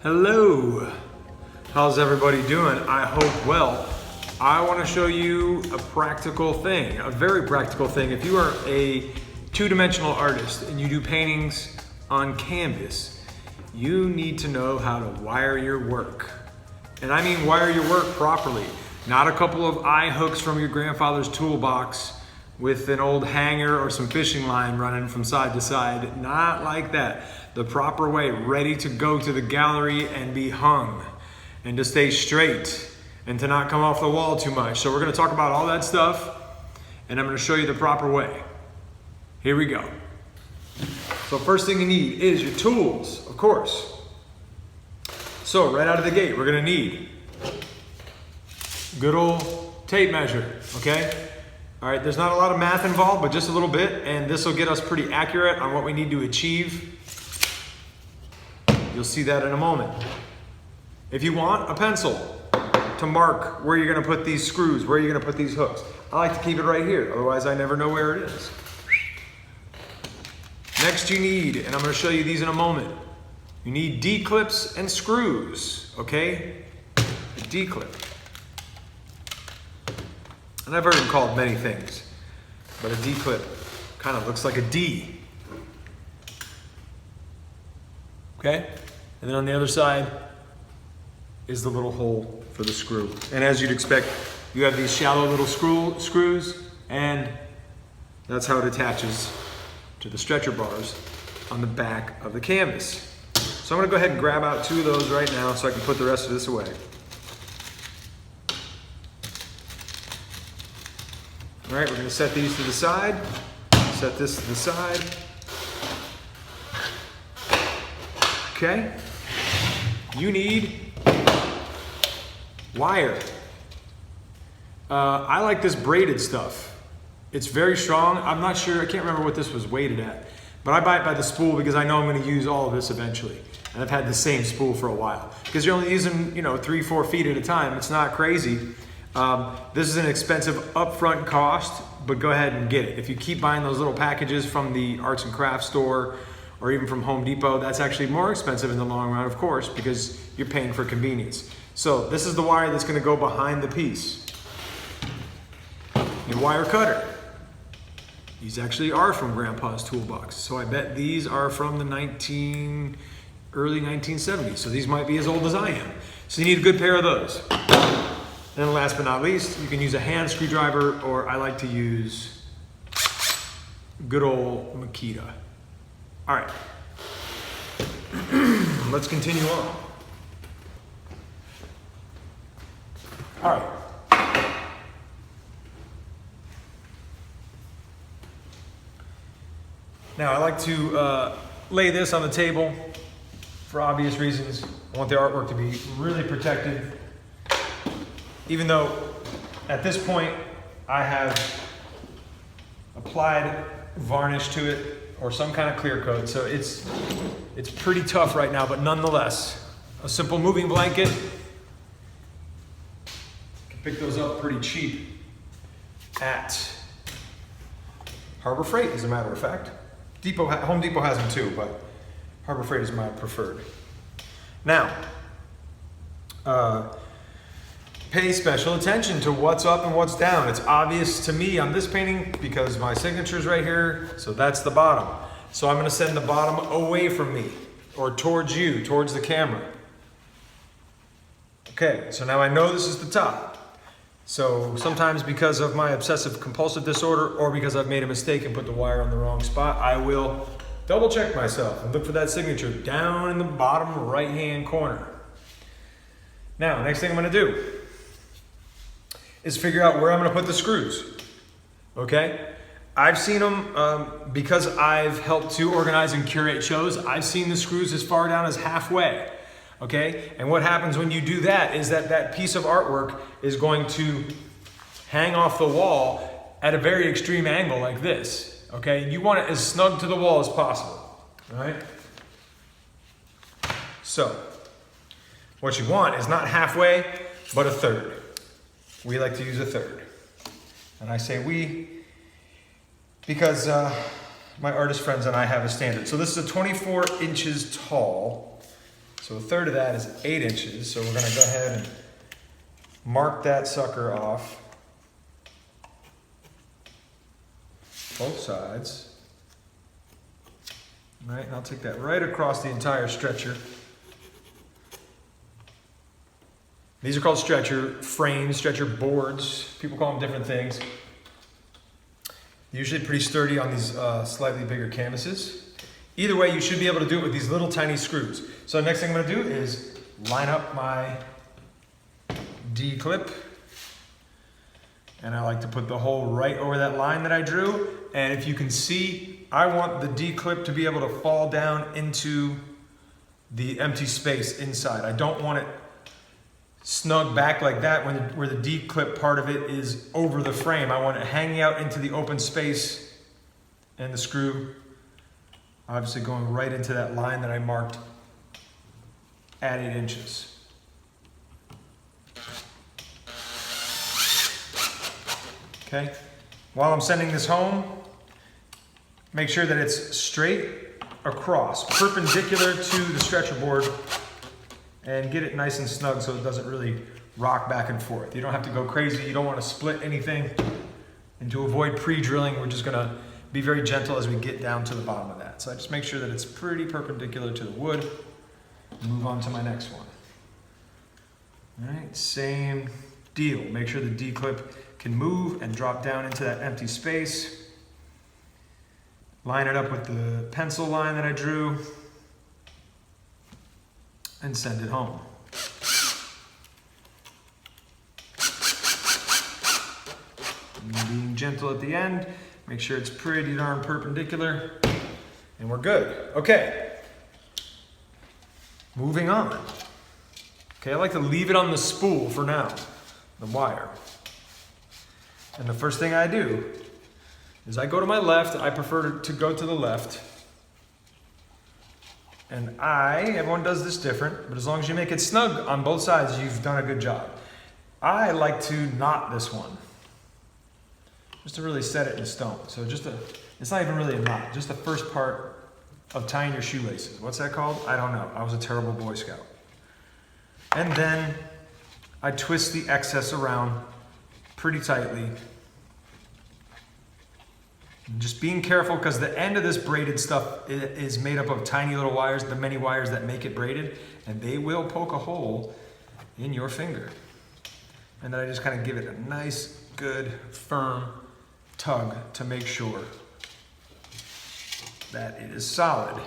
Hello, how's everybody doing? I hope well. I want to show you a practical thing, a very practical thing. If you are a two-dimensional artist and you do paintings on canvas, you need to know how to wire your work. And I mean wire your work properly, not a couple of eye hooks from your grandfather's toolbox with an old hanger or some fishing line running from side to side. Not like that. The proper way, ready to go to the gallery and be hung, and to stay straight and to not come off the wall too much. So we're going to talk about all that stuff, and I'm going to show you the proper way. Here we go. So first thing you need is your tools, of course. So right out of the gate, we're going to need good old tape measure, okay? All right, there's not a lot of math involved, but just a little bit, and this will get us pretty accurate on what we need to achieve. You'll see that in a moment. If you want, a pencil to mark where you're gonna put these screws, where you're gonna put these hooks. I like to keep it right here, otherwise I never know where it is. Next you need, and I'm gonna show you these in a moment, you need D-clips and screws, okay? A D-clip. And I've heard them called many things, but a D-clip kind of looks like a D. Okay? And then on the other side is the little hole for the screw. And as you'd expect, you have these shallow little screws, and that's how it attaches to the stretcher bars on the back of the canvas. So I'm gonna go ahead and grab out two of those right now so I can put the rest of this away. All right, we're gonna set these to the side, set this to the side. Okay, you need wire. I like this braided stuff. It's very strong. I'm not sure, I can't remember what this was weighted at, but I buy it by the spool because I know I'm gonna use all of this eventually. And I've had the same spool for a while. Because you're only using, 3-4 feet at a time. It's not crazy. This is an expensive upfront cost, but go ahead and get it. If you keep buying those little packages from the arts and crafts store or even from Home Depot, that's actually more expensive in the long run, of course, because you're paying for convenience. So this is the wire that's gonna go behind the piece. Your wire cutter. These actually are from Grandpa's toolbox. So I bet these are from the early 1970s. So these might be as old as I am. So you need a good pair of those. And last but not least, you can use a hand screwdriver, or I like to use good old Makita. All right, let's continue on. All right. Now I like to lay this on the table for obvious reasons. I want the artwork to be really protected. Even though at this point I have applied varnish to it or some kind of clear coat, so it's pretty tough right now, but nonetheless, a simple moving blanket. You can pick those up pretty cheap at Harbor Freight, as a matter of fact. Home Depot has them too, but Harbor Freight is my preferred. Now, pay special attention to what's up and what's down. It's obvious to me on this painting because my signature's right here, so that's the bottom. So I'm gonna send the bottom away from me, or towards you, towards the camera. Okay, so now I know this is the top. So sometimes because of my obsessive compulsive disorder or because I've made a mistake and put the wire on the wrong spot, I will double check myself and look for that signature down in the bottom right-hand corner. Now, next thing I'm gonna do is figure out where I'm gonna put the screws, okay? I've seen them, because I've helped to organize and curate shows, I've seen the screws as far down as halfway, okay? And what happens when you do that is that piece of artwork is going to hang off the wall at a very extreme angle like this, okay? You want it as snug to the wall as possible, all right? So, what you want is not halfway, but a third. We like to use a third. And I say we because my artist friends and I have a standard. So this is a 24 inches tall So a third of that is 8 inches. So we're gonna go ahead and mark that sucker off. Both sides. All right, and I'll take that right across the entire stretcher. These are called stretcher frames, stretcher boards. People call them different things. Usually pretty sturdy on these slightly bigger canvases. Either way, you should be able to do it with these little tiny screws. So next thing I'm gonna do is line up my D-clip. And I like to put the hole right over that line that I drew. And if you can see, I want the D-clip to be able to fall down into the empty space inside. I don't want it snug back like that where the D-clip part of it is over the frame. I want it hanging out into the open space, and the screw obviously going right into that line that I marked at 8 inches. Okay, while I'm sending this home, make sure that it's straight across, perpendicular to the stretcher board, and get it nice and snug so it doesn't really rock back and forth. You don't have to go crazy. You don't want to split anything. And to avoid pre-drilling, we're just gonna be very gentle as we get down to the bottom of that. So I just make sure that it's pretty perpendicular to the wood. Move on to my next one. All right, same deal. Make sure the D-clip can move and drop down into that empty space. Line it up with the pencil line that I drew, and send it home. And being gentle at the end, make sure it's pretty darn perpendicular, and we're good. Okay, moving on. Okay, I like to leave it on the spool for now, the wire. And the first thing I do is I go to my left. I prefer to go to the left. And everyone does this different, but as long as you make it snug on both sides, you've done a good job. I like to knot this one, just to really set it in stone. So it's not even really a knot, just the first part of tying your shoelaces. What's that called? I don't know. I was a terrible Boy Scout. And then I twist the excess around pretty tightly. Just being careful, because the end of this braided stuff is made up of tiny little wires, the many wires that make it braided, and they will poke a hole in your finger. And then I just kind of give it a nice, good, firm tug to make sure that it is solid.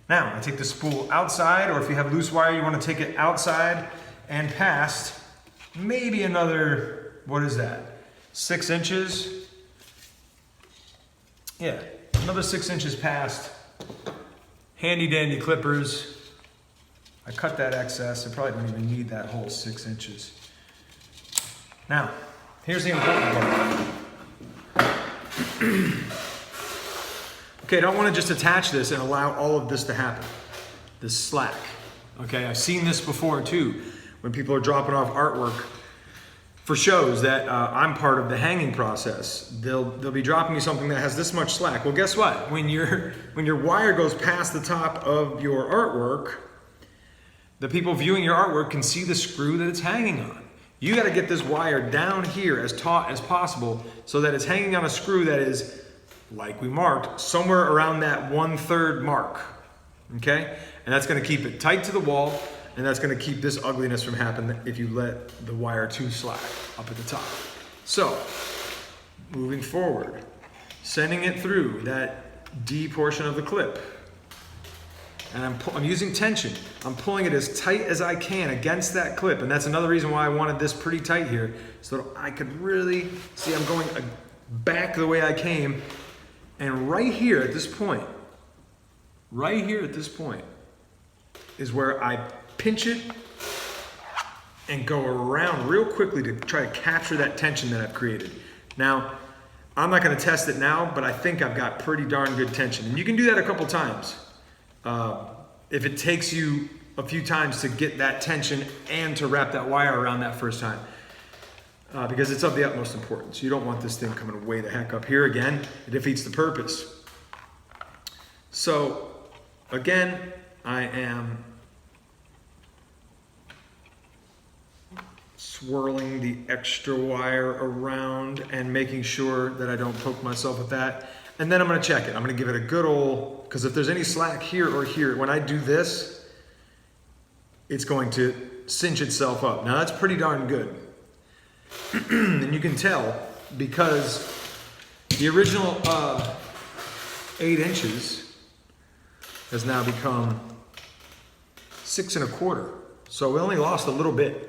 Now, I take the spool outside, or if you have loose wire, you want to take it outside and past maybe another, what is that, 6 inches? Yeah, another 6 inches past. Handy dandy clippers. I cut that excess. I probably don't even need that whole 6 inches. Now, here's the important part. Okay, I don't want to just attach this and allow all of this to happen. This slack. Okay, I've seen this before too, when people are dropping off artwork for shows that I'm part of the hanging process. They'll be dropping me something that has this much slack. Well, guess what? When your wire goes past the top of your artwork, the people viewing your artwork can see the screw that it's hanging on. You got to get this wire down here as taut as possible so that it's hanging on a screw that is, like we marked, somewhere around that 1/3 mark. Okay? And that's going to keep it tight to the wall. And that's going to keep this ugliness from happening if you let the wire too slack up at the top. So, moving forward, sending it through that D portion of the clip. And I'm using tension. I'm pulling it as tight as I can against that clip. And that's another reason why I wanted this pretty tight here, so that I could really see I'm going back the way I came. And right here at this point is where I pinch it and go around real quickly to try to capture that tension that I've created. Now, I'm not going to test it now, but I think I've got pretty darn good tension. And you can do that a couple times. If it takes you a few times to get that tension and to wrap that wire around that first time. Because it's of the utmost importance. You don't want this thing coming way the heck up here again. It defeats the purpose. So, again, I am swirling the extra wire around and making sure that I don't poke myself with that. And then I'm gonna check it. I'm gonna give it a good old, because if there's any slack here or here, when I do this, it's going to cinch itself up. Now that's pretty darn good. And you can tell because the original 8 inches has now become 6 1/4. So we only lost a little bit.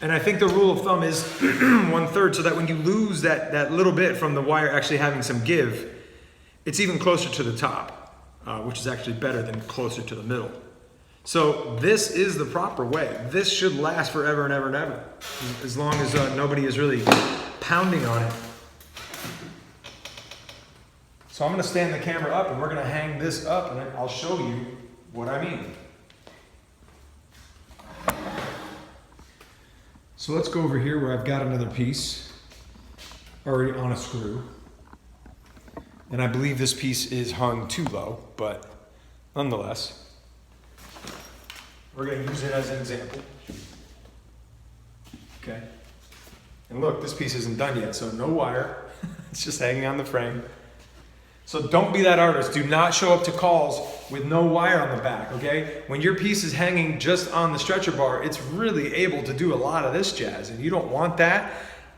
And I think the rule of thumb is 1/3, so that when you lose that little bit from the wire actually having some give, it's even closer to the top, which is actually better than closer to the middle. So this is the proper way. This should last forever and ever and ever, as long as nobody is really pounding on it. So I'm gonna stand the camera up and we're gonna hang this up and I'll show you what I mean. So let's go over here where I've got another piece already on a screw. And I believe this piece is hung too low, but nonetheless, we're going to use it as an example. Okay. And look, this piece isn't done yet, so no wire. It's just hanging on the frame. So don't be that artist. Do not show up to calls with no wire on the back, okay? When your piece is hanging just on the stretcher bar, it's really able to do a lot of this jazz, and you don't want that.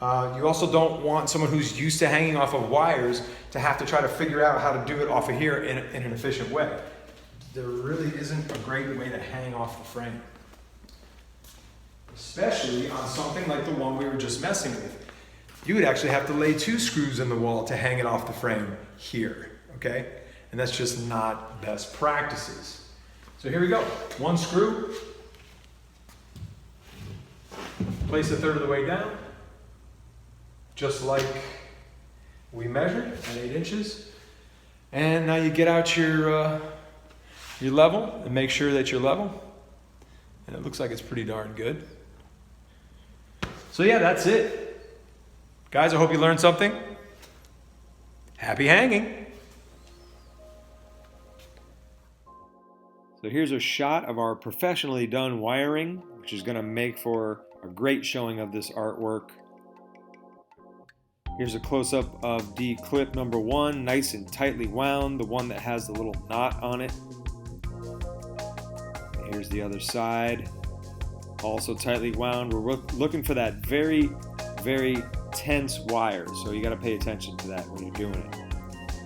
You also don't want someone who's used to hanging off of wires to have to try to figure out how to do it off of here in an efficient way. There really isn't a great way to hang off the frame, especially on something like the one we were just messing with. You would actually have to lay 2 screws in the wall to hang it off the frame here, okay? And that's just not best practices. So here we go. 1 screw. Place 1/3 of the way down, just like we measured at 8 inches. And now you get out your level and make sure that you're level. And it looks like it's pretty darn good. So yeah, that's it. Guys, I hope you learned something. Happy hanging. So here's a shot of our professionally done wiring, which is going to make for a great showing of this artwork. Here's a close-up of the clip number 1, nice and tightly wound, the one that has the little knot on it. Here's the other side, also tightly wound. We're looking for that very, very tense wire, so you got to pay attention to that when you're doing it.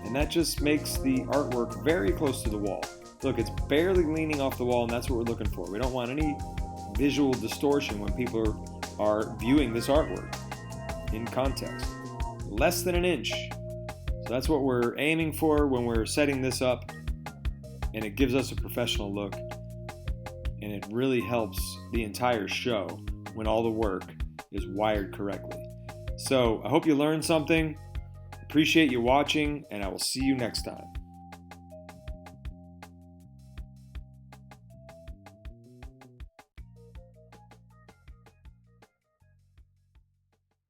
And that just makes the artwork very close to the wall. Look, it's barely leaning off the wall, and that's what we're looking for. We don't want any visual distortion when people are viewing this artwork in context. Less than 1 inch. So that's what we're aiming for when we're setting this up, and it gives us a professional look, and it really helps the entire show when all the work is wired correctly. So I hope you learned something. Appreciate you watching, and I will see you next time.